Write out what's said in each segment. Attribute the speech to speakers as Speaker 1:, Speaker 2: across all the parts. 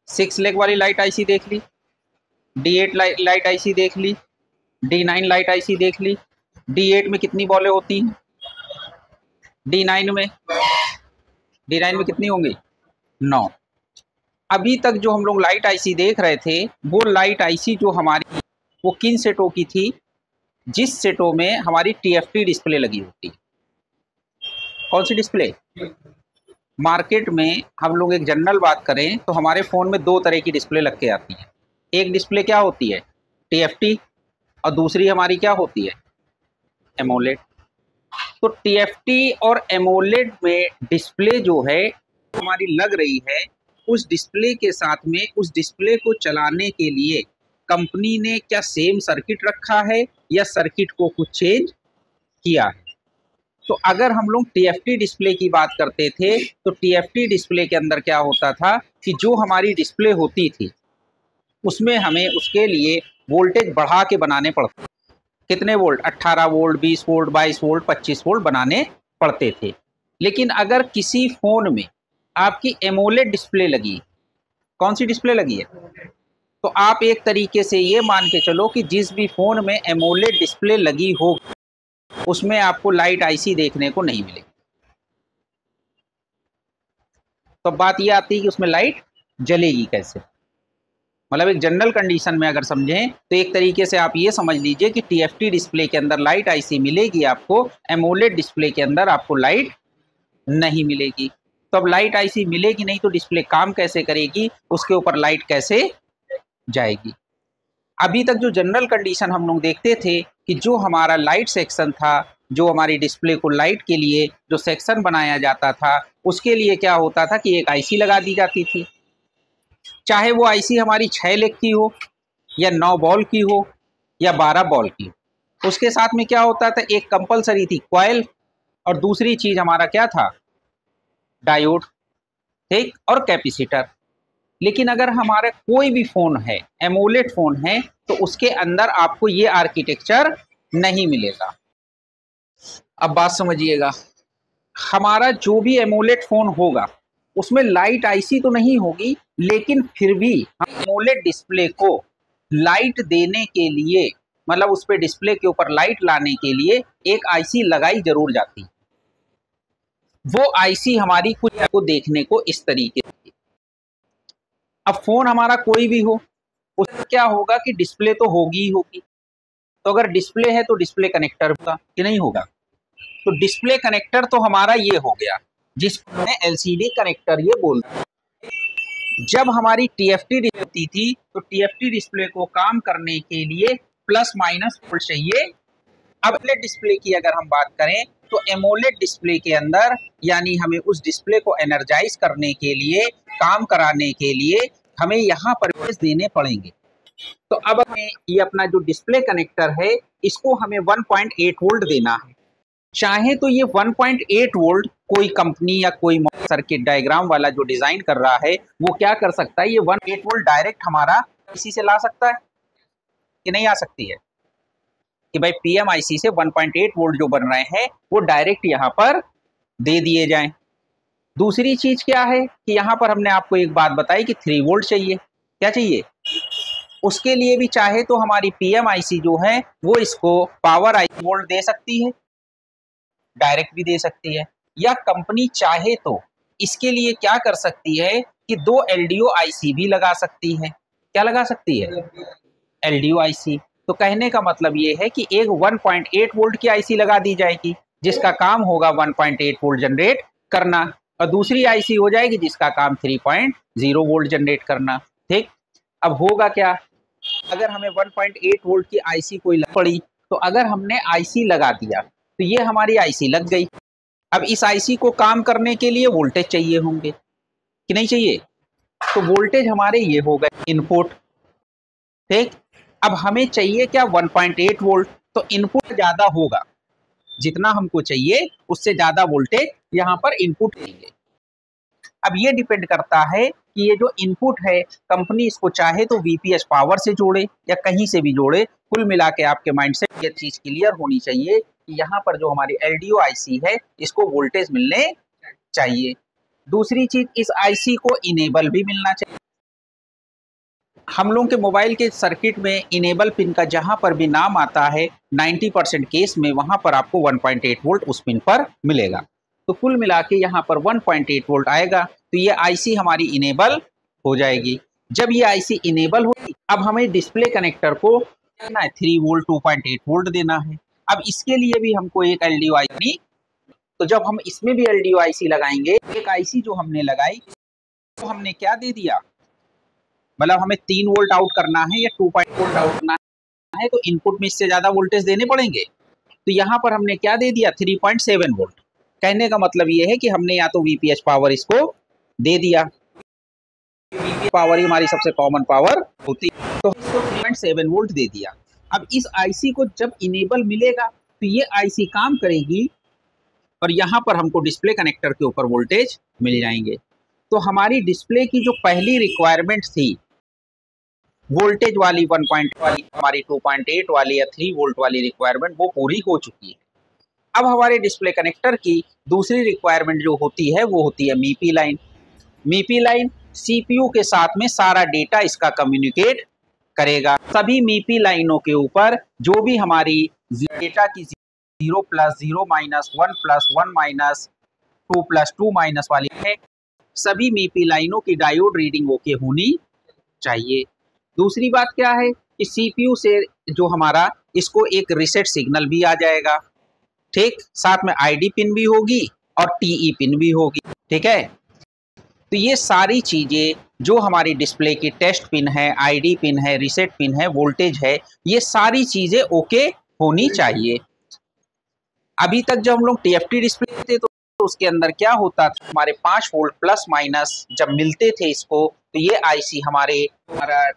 Speaker 1: 6 leg वाली light IC देख ली, D8 light IC देख ली, D9 लाइट आईसी देख ली। D8 में कितनी बॉलें होती हैं? D9 में कितनी होंगी? 9। अभी तक जो हम लोग लाइट आईसी देख रहे थे वो लाइट आईसी जो हमारी वो किन सेटों की थी? जिस सेटों में हमारी TFT डिस्प्ले लगी होती है। कौन सी डिस्प्ले? मार्केट में हम लोग एक जनरल बात करें तो हमारे फ़ोन में 2 तरह की डिस्प्ले लग के आती है। एक डिस्प्ले क्या होती है? TFT, और दूसरी हमारी क्या होती है? एमोलेड। तो TFT और एमोलेड में डिस्प्ले जो है हमारी लग रही है, उस डिस्प्ले के साथ में उस डिस्प्ले को चलाने के लिए कंपनी ने क्या सेम सर्किट रखा है या सर्किट को कुछ चेंज किया है? तो अगर हम लोग TFT डिस्प्ले की बात करते थे तो TFT डिस्प्ले के अंदर क्या होता था कि जो हमारी डिस्प्ले होती थी उसमें हमें उसके लिए वोल्टेज बढ़ा के बनाने पड़ते। कितने volt? 18 volt, 20 volt, 22 volt, 25 volt बनाने पड़ते थे। लेकिन अगर किसी फ़ोन में आपकी एमोलेड डिस्प्ले लगी, कौन सी डिस्प्ले लगी है? तो आप एक तरीके से ये मान के चलो कि जिस भी फ़ोन में एमोलेड डिस्प्ले लगी हो उसमें आपको लाइट आईसी देखने को नहीं मिलेगी। तो बात ये आती है कि उसमें लाइट जलेगी कैसे? मतलब एक जनरल कंडीशन में अगर समझें तो एक तरीके से आप ये समझ लीजिए कि TFT डिस्प्ले के अंदर लाइट आईसी मिलेगी आपको, एमोलेड डिस्प्ले के अंदर आपको लाइट नहीं मिलेगी। तो अब लाइट आईसी मिलेगी नहीं तो डिस्प्ले काम कैसे करेगी? उसके ऊपर लाइट कैसे जाएगी? अभी तक जो जनरल कंडीशन हम लोग देखते थे कि जो हमारा लाइट सेक्शन था, जो हमारी डिस्प्ले को लाइट के लिए जो सेक्शन बनाया जाता था, उसके लिए क्या होता था कि एक आईसी लगा दी जाती थी। चाहे वो आईसी हमारी 6 लेग की हो या 9 बॉल की हो या 12 बॉल की हो। उसके साथ में क्या होता था? एक कंपलसरी थी कॉइल, और दूसरी चीज हमारा क्या था? डायोड, ठीक, और कैपेसिटर। लेकिन अगर हमारा कोई भी फ़ोन है, एमोलेड फ़ोन है, तो उसके अंदर आपको ये आर्किटेक्चर नहीं मिलेगा। अब बात समझिएगा, हमारा जो भी एमोलेड फ़ोन होगा उसमें लाइट आईसी तो नहीं होगी, लेकिन फिर भी हम एमोलेड डिस्प्ले को लाइट देने के लिए, मतलब उस पर डिस्प्ले के ऊपर लाइट लाने के लिए एक आईसी लगाई जरूर जाती है। वो आईसी हमारी कुछ को देखने को इस तरीके से। अब फ़ोन हमारा कोई भी हो, उसमें क्या होगा कि डिस्प्ले तो होगी ही होगी। तो अगर डिस्प्ले है तो डिस्प्ले कनेक्टर होगा कि नहीं होगा? तो डिस्प्ले कनेक्टर तो हमारा ये हो गया, जिसको LCD कनेक्टर ये बोलते हैं। जब हमारी TFT होती थी तो TFT डिस्प्ले को काम करने के लिए प्लस माइनस वोल्ट चाहिए। अब एमोलेड डिस्प्ले की अगर हम बात करें तो एमोलेड डिस्प्ले के अंदर यानी हमें उस डिस्प्ले को एनर्जाइज करने के लिए, काम कराने के लिए हमें यहाँ पर देने पड़ेंगे। तो अब हमें ये अपना जो डिस्प्ले कनेक्टर है इसको हमें 1.8 वोल्ट देना है। चाहे तो ये 1.8 वोल्ट कोई कंपनी या कोई सर्किट डायग्राम वाला जो डिजाइन कर रहा है वो क्या कर सकता है, ये 1.8 वोल्ट डायरेक्ट हमारा इसी से ला सकता है कि नहीं आ सकती है? कि भाई PMIC से 1.8 वोल्ट जो बन रहे हैं वो डायरेक्ट यहाँ पर दे दिए जाएं। दूसरी चीज क्या है कि यहाँ पर हमने आपको एक बात बताई कि 3 वोल्ट चाहिए। क्या चाहिए? उसके लिए भी चाहे तो हमारी PMIC जो है वो इसको पावर आई वोल्ट दे सकती है, डायरेक्ट भी दे सकती है, या कंपनी चाहे तो इसके लिए क्या कर सकती है कि 2 LDO IC भी लगा सकती है। क्या लगा सकती है? LDO IC। तो कहने का मतलब ये है कि एक 1.8 वोल्ट की आईसी लगा दी जाएगी जिसका काम होगा 1.8 वोल्ट जनरेट करना, और दूसरी आईसी हो जाएगी जिसका काम 3.0 वोल्ट जनरेट करना। ठीक, अब होगा क्या? अगर हमें 1.8 वोल्ट की आईसी कोई लग पड़ी, तो अगर हमने आईसी लगा दिया तो ये हमारी आईसी लग गई। अब इस आईसी को काम करने के लिए वोल्टेज चाहिए होंगे कि नहीं चाहिए? तो वोल्टेज हमारे ये हो गए इनपुट। ठीक, अब हमें चाहिए क्या? 1.8 वोल्ट। तो इनपुट ज्यादा होगा, जितना हमको चाहिए उससे ज्यादा वोल्टेज यहाँ पर इनपुट देंगे। अब ये डिपेंड करता है कि ये जो इनपुट है कंपनी इसको चाहे तो VPH पावर से जोड़े या कहीं से भी जोड़े। कुल मिला के आपके माइंड से ये चीज क्लियर होनी चाहिए कि यहाँ पर जो हमारी LDO IC है इसको वोल्टेज मिलने चाहिए। दूसरी चीज, इस IC को इनेबल भी मिलना चाहिए। हम लोग के मोबाइल के सर्किट में इनेबल पिन का जहां पर भी नाम आता है 90% केस में वहां पर आपको 1.8 वोल्ट उस पिन पर मिलेगा। तो कुल मिला के यहाँ पर 1.8 वोल्ट आएगा, तो ये आईसी हमारी इनेबल हो जाएगी। जब ये आईसी इनेबल होगी, अब हमें डिस्प्ले कनेक्टर को देना है 3 वोल्ट 2.8 वोल्ट देना है। अब इसके लिए भी हमको एक एलडीओ आईसी, तो जब हम इसमें भी एलडीओ आईसी लगाएंगे, एक आईसी जो हमने लगाई तो हमने क्या दे दिया, मतलब हमें 3 वोल्ट आउट करना है या 2.8 वोल्ट आउट करना है, तो इनपुट में इससे ज्यादा वोल्टेज देने पड़ेंगे। तो यहाँ पर हमने क्या दे दिया, 3.7 वोल्ट। कहने का मतलब ये है कि हमने या तो वीपीएच पावर इसको दे दिया, वीपीएच पावर ही हमारी सबसे कॉमन पावर होती है, तो इसको 3.7 वोल्ट दे दिया। अब इस आईसी को जब इनेबल मिलेगा तो ये आईसी काम करेगी और यहाँ पर हमको डिस्प्ले कनेक्टर के ऊपर वोल्टेज मिल जाएंगे। तो हमारी डिस्प्ले की जो पहली रिक्वायरमेंट थी वोल्टेज वाली 1 वाली, हमारी 2.8 वाली या 3 वोल्ट वाली रिक्वायरमेंट वो पूरी हो चुकी है। अब हमारे डिस्प्ले कनेक्टर की दूसरी रिक्वायरमेंट जो होती है वो होती है मीपी लाइन। मीपी लाइन सीपीयू के साथ में सारा डेटा इसका कम्युनिकेट करेगा। सभी मीपी लाइनों के ऊपर जो भी हमारी डेटा की 0 + 0 - 1 + 1 - 2 + 2 - वाली है, सभी मीपी लाइनों की डायोड रीडिंग ओके होनी चाहिए। दूसरी बात क्या है कि सीपीयू से जो हमारा इसको एक रीसेट सिग्नल भी आ जाएगा, ठीक, साथ में आईडी पिन भी होगी और टीई पिन भी होगी, ठीक है। तो ये सारी चीजें जो हमारी डिस्प्ले की टेस्ट पिन है, आईडी पिन है, रीसेट पिन है, वोल्टेज है, ये सारी चीजें ओके होनी चाहिए। अभी तक जब हम लोग टीएफटी डिस्प्ले थे तो उसके अंदर क्या होता था, हमारे 5 वोल्ट प्लस माइनस जब मिलते थे इसको, तो ये आईसी हमारा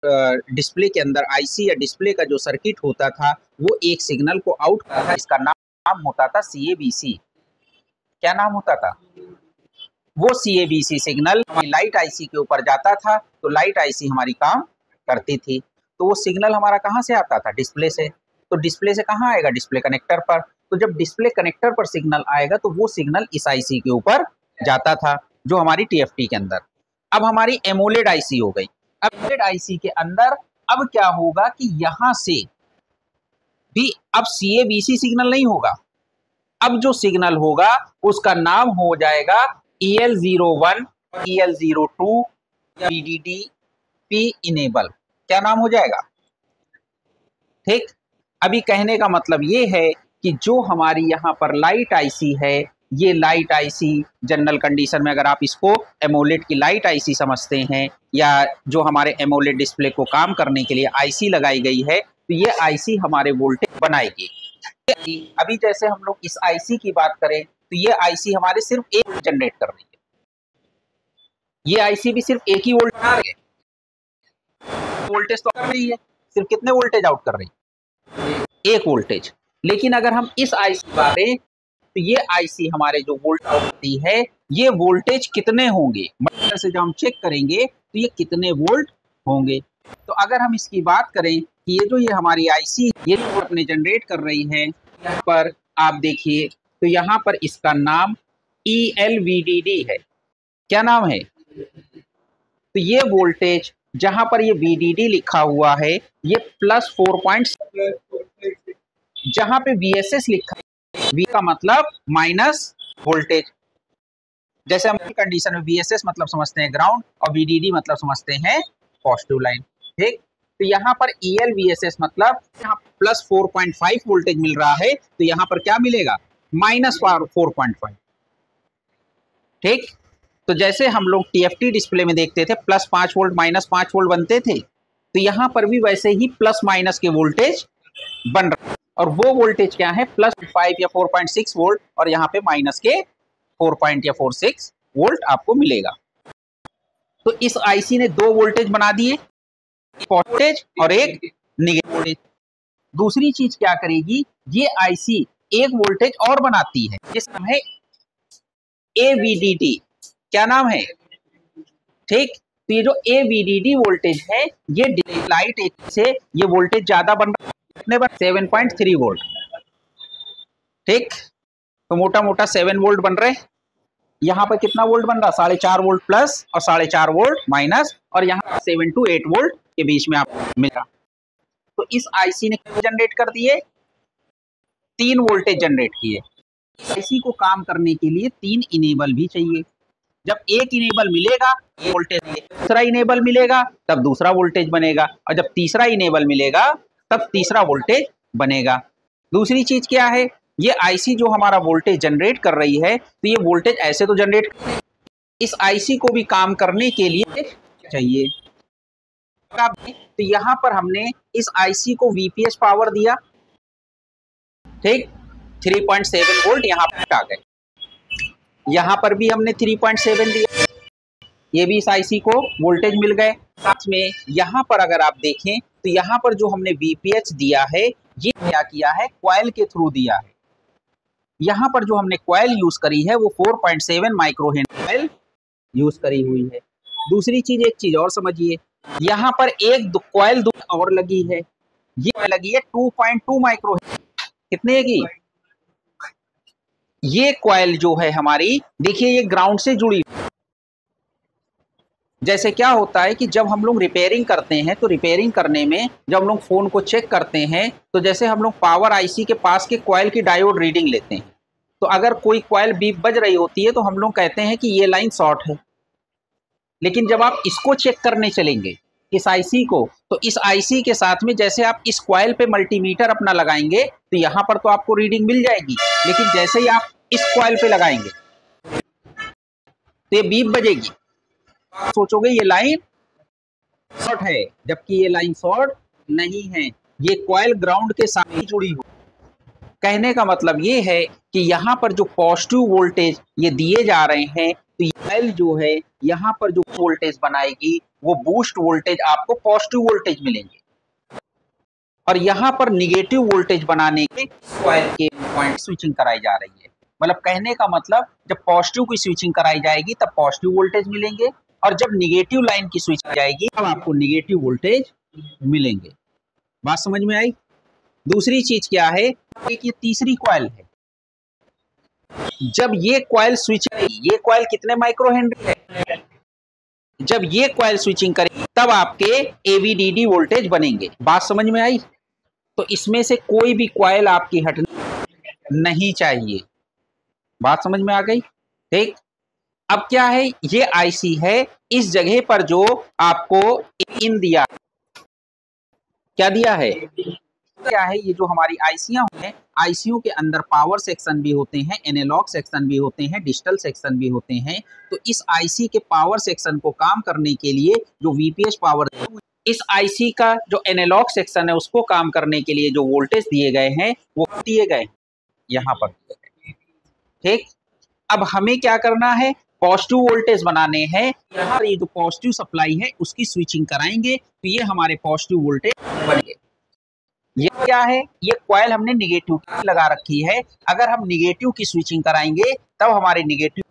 Speaker 1: डिस्प्ले के अंदर आईसी या डिस्प्ले का जो सर्किट होता था वो एक सिग्नल को आउट करता था, इसका नाम होता था सीएबीसी। क्या नाम होता था, वो सीएबीसी सिग्नल हमारी लाइट आईसी के ऊपर जाता था, तो लाइट आईसी हमारी काम करती थी। तो वो सिग्नल हमारा कहाँ से आता था, डिस्प्ले से। तो डिस्प्ले से कहाँ आएगा, डिस्प्ले कनेक्टर पर। तो जब डिस्प्ले कनेक्टर पर सिग्नल आएगा तो वो सिग्नल इस आईसी के ऊपर जाता था जो हमारी टीएफटी के अंदर। अब हमारी एमोलेड आईसी हो गई। अब एमोलेड आईसी के अंदर अब क्या होगा कि यहां से भी अब सीएबीसी सिग्नल नहीं होगा, अब जो सिग्नल होगा उसका नाम हो जाएगा EL01, EL02 VDD P enable. क्या नाम हो जाएगा, ठीक। अभी कहने का मतलब ये है कि जो हमारी यहाँ पर लाइट आईसी है, ये लाइट आईसी जनरल कंडीशन में अगर आप इसको एमोलेड की लाइट आईसी समझते हैं या जो हमारे एमोलेड डिस्प्ले को काम करने के लिए आईसी लगाई गई है, तो ये आईसी हमारे वोल्टेज बनाएगी। अभी जैसे हम लोग इस आईसी की बात करें तो ये आईसी हमारे सिर्फ एक जनरेट कर रही है, ये आईसी भी सिर्फ एक ही वोल्ट बना रही है, वोल्टेज तो कर रही है, सिर्फ कितने वोल्टेज आउट कर रही है, एक वोल्टेज। लेकिन अगर हम इस आईसी बात करें तो ये आईसी हमारे जो वोल्ट आउट करती है, ये वोल्टेज कितने होंगे, मतलब से जब हम चेक करेंगे तो ये कितने वोल्ट होंगे। तो अगर हम इसकी बात करें कि ये हमारी आईसी ये जो अपने जनरेट कर रही है, यहाँ पर आप देखिए तो यहाँ पर इसका नाम ELVDD है। क्या नाम है, तो ये वोल्टेज जहां पर ये VDD लिखा हुआ है ये +4, जहां पे VSS लिखा है V का मतलब माइनस वोल्टेज। जैसे हम कंडीशन में VSS मतलब समझते हैं ग्राउंड और VDD मतलब समझते हैं पॉजिटिव लाइन, ठीक। तो यहाँ पर ELVSS मतलब यहाँ +4.5 वोल्टेज मिल रहा है, तो यहाँ पर क्या मिलेगा, -4.5, ठीक। तो जैसे हम लोग TFT डिस्प्ले में देखते थे +5 वोल्ट -5 वोल्ट बनते थे, तो यहाँ पर भी वैसे ही प्लस माइनस के वोल्टेज बन रहा है। और वो वोल्टेज क्या है, +5 या 4.6 वोल्ट, और यहाँ पे माइनस के 4.46 वोल्ट आपको मिलेगा। तो इस आईसी ने दो वोल्टेज बना दिए, एक वोल्टेज और एक नेगेटिव वोल्टेज। दूसरी चीज क्या करेगी, ये आईसी एक वोल्टेज और बनाती है जिसका नाम है AVDD। क्या नाम है, ठीक। तो ये जो AVDD वोल्टेज है, ये लाइट से ये वोल्टेज ज्यादा बन रहा है, कितने बन, 7.3 वोल्ट, ठीक। तो मोटा मोटा 7 वोल्ट बन रहे, यहाँ पर कितना वोल्ट बन रहा, 4.5 वोल्ट प्लस और 4.5 वोल्ट माइनस, और यहाँ 7 to 8 वोल्ट के बीच में आपको मिला। तो इस आईसी ने जनरेट कर दिए 3 वोल्टेज जनरेट किए। आईसी को काम करने के लिए 3 इनेबल भी चाहिए। जब एक इनेबल मिलेगा वोल्टेज, दूसरा इनेबल मिलेगा तब दूसरा वोल्टेज बनेगा, और जब तीसरा इनेबल मिलेगा तब तीसरा वोल्टेज बनेगा। दूसरी चीज क्या है, ये आईसी जो हमारा वोल्टेज जनरेट कर रही है, तो ये वोल्टेज ऐसे तो जनरेट, इस आईसी को भी काम करने के लिए चाहिए। तो यहाँ पर हमने इस आईसी को वीपीएस पावर दिया, ठीक, 3.7 वोल्ट यहाँ पर आ गए। यहाँ पर भी हमने 3.7 दिया, ये भी इस आईसी को वोल्टेज मिल गए। साथ में यहाँ पर अगर आप देखें तो यहाँ पर जो हमने वीपीएच दिया है, ये क्या किया है, कॉइल के थ्रू दिया है। यहाँ पर जो हमने कॉइल यूज करी है वो 4.7 माइक्रोहेनरी कॉइल यूज करी हुई है। दूसरी चीज, एक चीज और समझिए, यहाँ पर एक कॉइल और लगी है, ये लगी है 2.2 माइक्रोहेनरी। कितने की? ये कॉइल जो है हमारी, देखिए ये ग्राउंड से जुड़ी। जैसे क्या होता है कि जब हम लोग रिपेयरिंग करते हैं, तो रिपेयरिंग करने में जब हम लोग फोन को चेक करते हैं, तो जैसे हम लोग पावर आईसी के पास के कॉइल की डायोड रीडिंग लेते हैं, तो अगर कोई कॉइल बीप बज रही होती है तो हम लोग कहते हैं कि ये लाइन शॉर्ट है। लेकिन जब आप इसको चेक करने चलेंगे, इस आईसी को, तो इस आईसी के साथ में जैसे आप इस कॉइल पे मल्टीमीटर अपना लगाएंगे, तो यहाँ पर तो आपको रीडिंग मिल जाएगी, लेकिन जैसे ही आप इस कॉइल पे लगाएंगे तो ये बीप बजेगी। सोचोगे ये लाइन शॉर्ट है, जबकि ये लाइन शॉर्ट नहीं है, ये कॉइल ग्राउंड के साथ जुड़ी हुई। कहने का मतलब ये है कि यहाँ पर जो पॉजिटिव वोल्टेज ये दिए जा रहे हैं, तो ये कॉइल जो है यहाँ पर जो वोल्टेज बनाएगी वो बूस्ट वोल्टेज, आपको पॉजिटिव वोल्टेज मिलेंगे। और यहाँ पर निगेटिव वोल्टेज बनाने के कॉइल के पॉइंट स्विचिंग कराई जा रही है। मतलब कहने का मतलब, जब पॉजिटिव की स्विचिंग कराई जाएगी तब पॉजिटिव वोल्टेज मिलेंगे, और जब निगेटिव लाइन की स्विच जाएगी तब आपको निगेटिव वोल्टेज मिलेंगे। बात समझ में आई? दूसरी चीज क्या है, एक ये तीसरी कॉइल है, जब ये कॉइल स्विच करेगी, ये कॉइल कितने माइक्रोहेनरी है, जब ये कॉइल स्विचिंग करेगी तब आपके एवीडीडी वोल्टेज बनेंगे। बात समझ में आई? तो इसमें से कोई भी कॉइल आपकी हटनी नहीं चाहिए। बात समझ में आ गई? ठीक। अब क्या है, ये आईसी है, इस जगह पर जो आपको इन दिया, क्या दिया है, क्या है, ये जो हमारी आईसीयां हैं, आईसीयू के अंदर पावर सेक्शन भी होते हैं, एनालॉग सेक्शन भी होते हैं, डिजिटल सेक्शन भी होते हैं। तो इस आईसी के पावर सेक्शन को काम करने के लिए जो वीपीएस पावर, इस आईसी का जो एनालॉग सेक्शन है उसको काम करने के लिए जो वोल्टेज दिए गए हैं वो दिए गए यहाँ पर। ठीक। अब हमें क्या करना है, पॉजिटिव वोल्टेज बनाने हैं। यहाँ ये जो पॉजिटिव सप्लाई है उसकी स्विचिंग कराएंगे, तो ये हमारे पॉजिटिव वोल्टेज बनेंगे। ये क्या है, ये कॉइल हमने निगेटिव की लगा रखी है, अगर हम निगेटिव की स्विचिंग कराएंगे तब हमारे निगेटिव।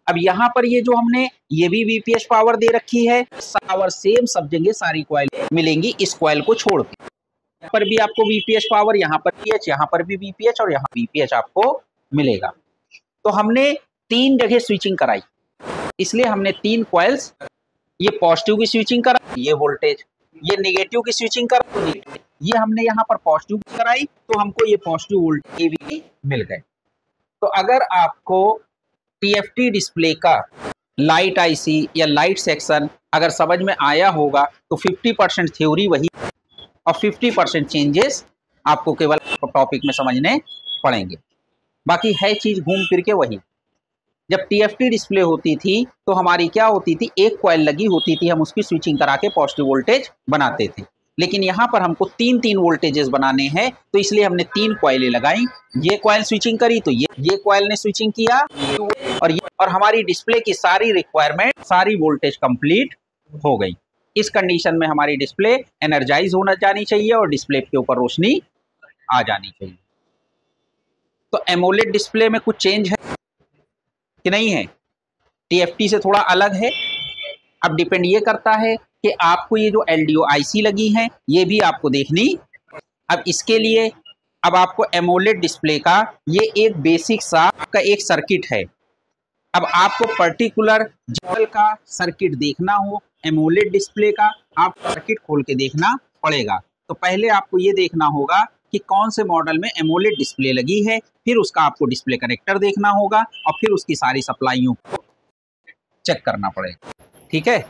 Speaker 1: अब यहाँ पर ये जो हमने ये भी वीपीएस पावर दे रखी है, पावर सेम सब जगह सारी कॉइल मिलेंगी इस कॉइल को छोड़ के। यहाँ पर भी आपको वीपीएस पावर, यहाँ पर वीपीएच, यहाँ पर भी वीपीएच और यहाँ वीपीएच आपको मिलेगा। तो हमने 3 जगह स्विचिंग कराई, इसलिए हमने 3 कॉइल्स, ये पॉजिटिव की स्विचिंग करा, ये वोल्टेज, ये नेगेटिव की स्विचिंग करा, ये हमने यहाँ पर पॉजिटिव कराई, तो हमको ये पॉजिटिव वोल्टेज भी मिल गए। तो अगर आपको टीएफटी डिस्प्ले का लाइट आईसी या लाइट सेक्शन अगर समझ में आया होगा, तो 50% थ्योरी वही और 50% चेंजेस आपको केवल टॉपिक में समझने पड़ेंगे, बाकी है चीज घूम फिर के वही। जब टीएफटी डिस्प्ले होती थी तो हमारी क्या होती थी, एक कॉइल लगी होती थी, हम उसकी स्विचिंग करा के पॉजिटिव वोल्टेज बनाते थे। लेकिन यहाँ पर हमको 3 वोल्टेजेस बनाने हैं, तो इसलिए हमने 3 कॉइलें लगाई। ये कॉइल स्विचिंग करी तो ये कॉइल ने स्विचिंग किया, और हमारी डिस्प्ले की सारी रिक्वायरमेंट, सारी वोल्टेज कंप्लीट हो गई। इस कंडीशन में हमारी डिस्प्ले एनर्जाइज होना जानी चाहिए और डिस्प्ले के ऊपर रोशनी आ जानी चाहिए। तो एमोलेड डिस्प्ले में कुछ चेंज है कि नहीं है, टीएफटी से थोड़ा अलग है। अब डिपेंड ये करता है कि आपको ये जो एलडीओ आईसी लगी हैं ये भी आपको देखनी। अब इसके लिए अब आपको एमोलेड डिस्प्ले का ये एक बेसिक सा का एक सर्किट है। अब आपको पर्टिकुलर मॉडल का सर्किट देखना हो एमोलेड डिस्प्ले का, आप सर्किट खोल के देखना पड़ेगा। तो पहले आपको ये देखना होगा कि कौन से मॉडल में एमोलेड डिस्प्ले लगी है, फिर उसका आपको डिस्प्ले कनेक्टर देखना होगा और फिर उसकी सारी सप्लाइयों को चेक करना पड़ेगा। ठीक है।